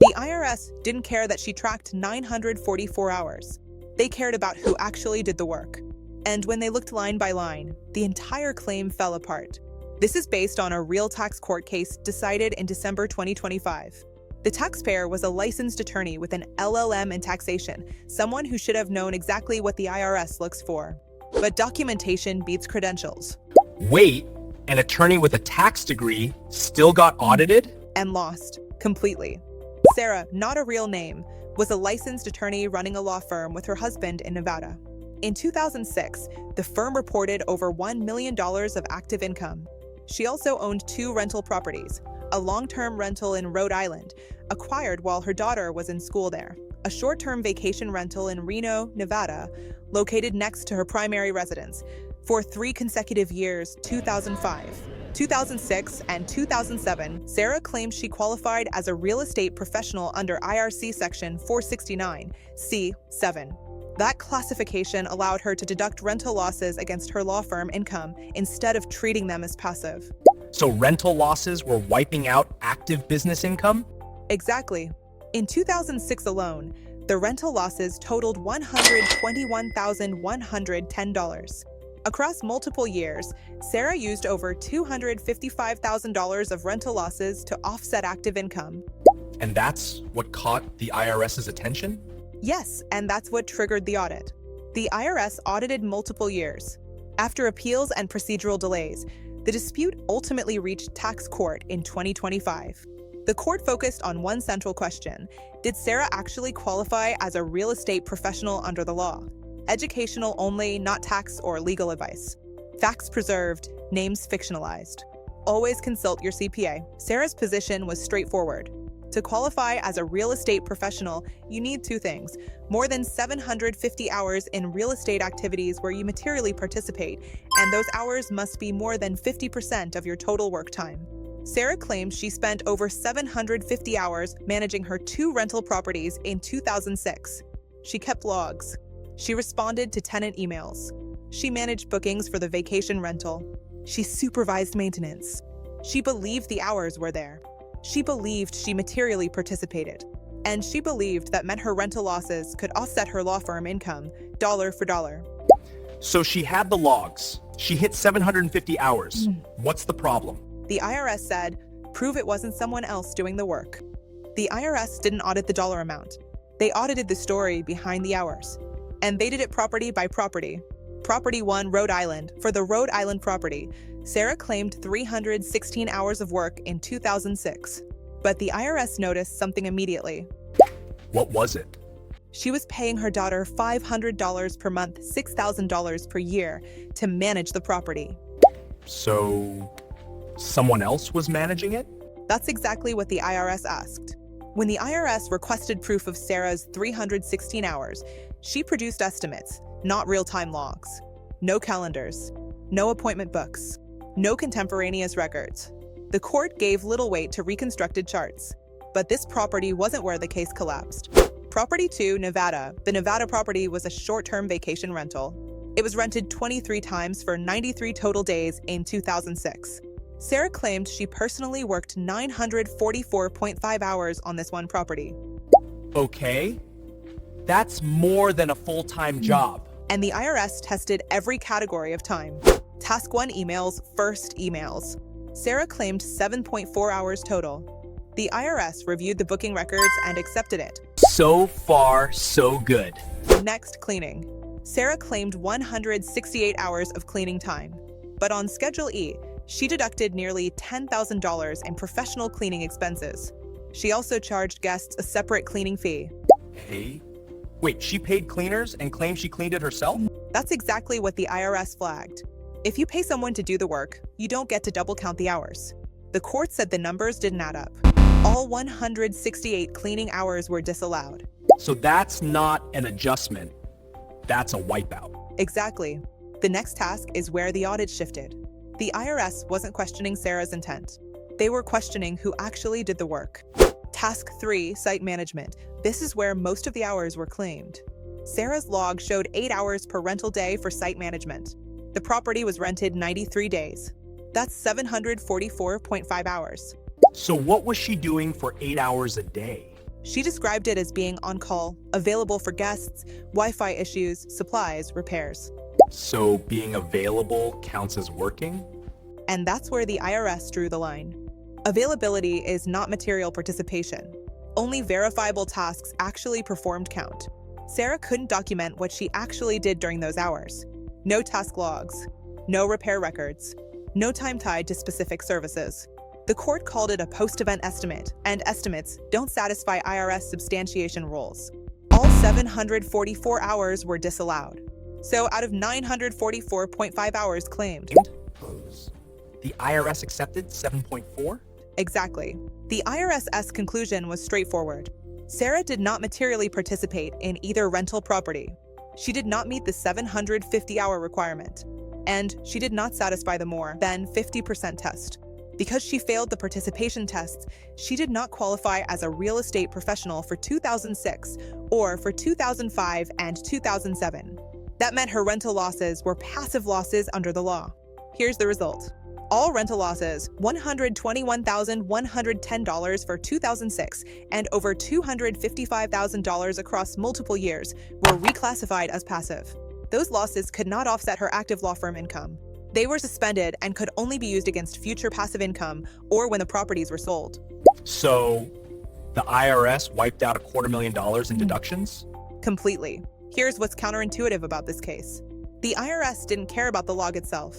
The IRS didn't care that she tracked 944 hours. They cared about who actually did the work. And when they looked line by line, the entire claim fell apart. This is based on a real tax court case decided in December 2025. The taxpayer was a licensed attorney with an LLM in taxation, someone who should have known exactly what the IRS looks for. But documentation beats credentials. Wait, an attorney with a tax degree still got audited? And lost, completely. Sarah, not a real name, was a licensed attorney running a law firm with her husband in Nevada. In 2006, the firm reported over $1 million of active income. She also owned 2 rental properties, a long-term rental in Rhode Island, acquired while her daughter was in school there, a short-term vacation rental in Reno, Nevada, located next to her primary residence, for 3 consecutive years, 2005. 2006 and 2007, Sarah claimed she qualified as a real estate professional under IRC Section 469, C7. That classification allowed her to deduct rental losses against her law firm income instead of treating them as passive. So rental losses were wiping out active business income? Exactly. In 2006 alone, the rental losses totaled $121,110. Across multiple years, Sarah used over $255,000 of rental losses to offset active income. And that's what caught the IRS's attention? Yes, and that's what triggered the audit. The IRS audited multiple years. After appeals and procedural delays, the dispute ultimately reached tax court in 2025. The court focused on one central question: did Sarah actually qualify as a real estate professional under the law? Educational only, not tax or legal advice. Facts preserved, names fictionalized. Always consult your CPA. Sarah's position was straightforward. To qualify as a real estate professional, you need 2 things: more than 750 hours in real estate activities where you materially participate, and those hours must be more than 50% of your total work time. Sarah claims she spent over 750 hours managing her 2 rental properties in 2006. She kept logs. She responded to tenant emails. She managed bookings for the vacation rental. She supervised maintenance. She believed the hours were there. She believed she materially participated. And she believed that meant her rental losses could offset her law firm income, dollar for dollar. So she had the logs. She hit 750 hours. What's the problem? The IRS said, prove it wasn't someone else doing the work. The IRS didn't audit the dollar amount. They audited the story behind the hours. And they did it property by property. Property 1, Rhode Island. For the Rhode Island property, Sarah claimed 316 hours of work in 2006. But the IRS noticed something immediately. What was it? She was paying her daughter $500 per month, $6,000 per year to manage the property. So someone else was managing it? That's exactly what the IRS asked. When the IRS requested proof of Sarah's 316 hours, she produced estimates, not real-time logs. No calendars, no appointment books, no contemporaneous records. The court gave little weight to reconstructed charts. But this property wasn't where the case collapsed. Property 2, Nevada. The Nevada property was a short-term vacation rental. It was rented 23 times for 93 total days in 2006. Sarah claimed she personally worked 944.5 hours on this one property. Okay, that's more than a full-time job. And the IRS tested every category of time. Task 1 emails, first emails. Sarah claimed 7.4 hours total. The IRS reviewed the booking records and accepted it. So far, so good. Next, cleaning. Sarah claimed 168 hours of cleaning time. But on Schedule E, she deducted nearly $10,000 in professional cleaning expenses. She also charged guests a separate cleaning fee. Hey? Wait, she paid cleaners and claimed she cleaned it herself? That's exactly what the IRS flagged. If you pay someone to do the work, you don't get to double count the hours. The court said the numbers didn't add up. All 168 cleaning hours were disallowed. So that's not an adjustment. That's a wipeout. Exactly. The next task is where the audit shifted. The IRS wasn't questioning Sarah's intent. They were questioning who actually did the work. Task 3, site management. This is where most of the hours were claimed. Sarah's log showed 8 hours per rental day for site management. The property was rented 93 days. That's 744.5 hours. So what was she doing for 8 hours a day? She described it as being on call, available for guests, Wi-Fi issues, supplies, repairs. So being available counts as working? And that's where the IRS drew the line. Availability is not material participation. Only verifiable tasks actually performed count. Sarah couldn't document what she actually did during those hours. No task logs, no repair records, no time tied to specific services. The court called it a post-event estimate, and estimates don't satisfy IRS substantiation rules. All 744 hours were disallowed. So out of 944.5 hours claimed. The IRS accepted 7.4? Exactly. The IRS's conclusion was straightforward. Sarah did not materially participate in either rental property. She did not meet the 750-hour requirement, and she did not satisfy the more than 50% test. Because she failed the participation tests, she did not qualify as a real estate professional for 2006 or for 2005 and 2007. That meant her rental losses were passive losses under the law. Here's the result. All rental losses, $121,110 for 2006 and over $255,000 across multiple years, were reclassified as passive. Those losses could not offset her active law firm income. They were suspended and could only be used against future passive income or when the properties were sold. So the IRS wiped out $250,000 in deductions? Completely. Here's what's counterintuitive about this case. The IRS didn't care about the log itself.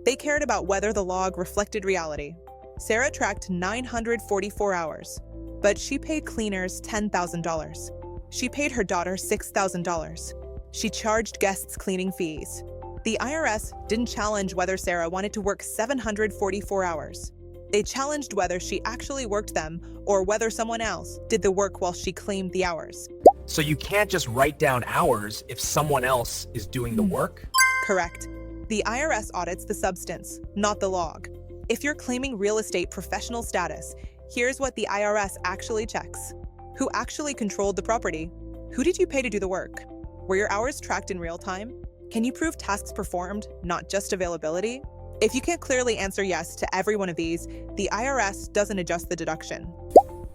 They cared about whether the log reflected reality. Sarah tracked 944 hours, but she paid cleaners $10,000. She paid her daughter $6,000. She charged guests cleaning fees. The IRS didn't challenge whether Sarah wanted to work 744 hours. They challenged whether she actually worked them or whether someone else did the work while she claimed the hours. So you can't just write down hours if someone else is doing the work? Correct. The IRS audits the substance, not the log. If you're claiming real estate professional status, here's what the IRS actually checks. Who actually controlled the property? Who did you pay to do the work? Were your hours tracked in real time? Can you prove tasks performed, not just availability? If you can't clearly answer yes to every one of these, the IRS doesn't adjust the deduction.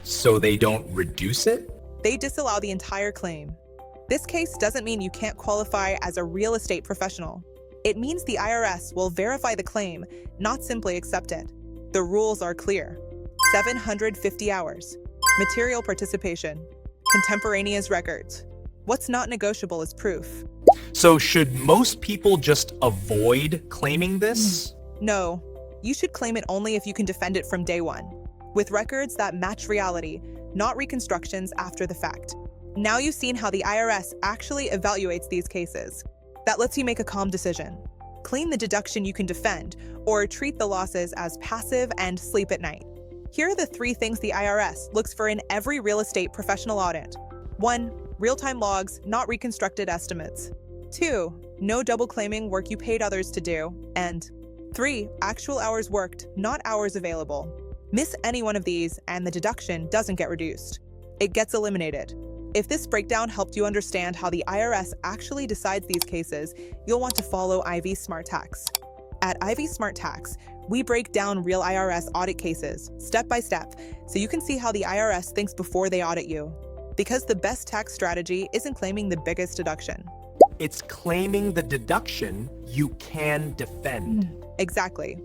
So they don't reduce it? They disallow the entire claim. This case doesn't mean you can't qualify as a real estate professional. It means the IRS will verify the claim, not simply accept it. The rules are clear. 750 hours. Material participation. Contemporaneous records. What's not negotiable is proof. So should most people just avoid claiming this? No, you should claim it only if you can defend it from day one, with records that match reality, not reconstructions after the fact. Now you've seen how the IRS actually evaluates these cases. That lets you make a calm decision. Claim the deduction you can defend, or treat the losses as passive and sleep at night. Here are the 3 things the IRS looks for in every real estate professional audit. 1. Real-time logs, not reconstructed estimates. 2. No double claiming work you paid others to do. And 3. Actual hours worked, not hours available. Miss any one of these and the deduction doesn't get reduced. It gets eliminated. If this breakdown helped you understand how the IRS actually decides these cases, you'll want to follow IV Smart Tax. At IV Smart Tax, we break down real IRS audit cases, step by step, so you can see how the IRS thinks before they audit you. Because the best tax strategy isn't claiming the biggest deduction. It's claiming the deduction you can defend. Exactly.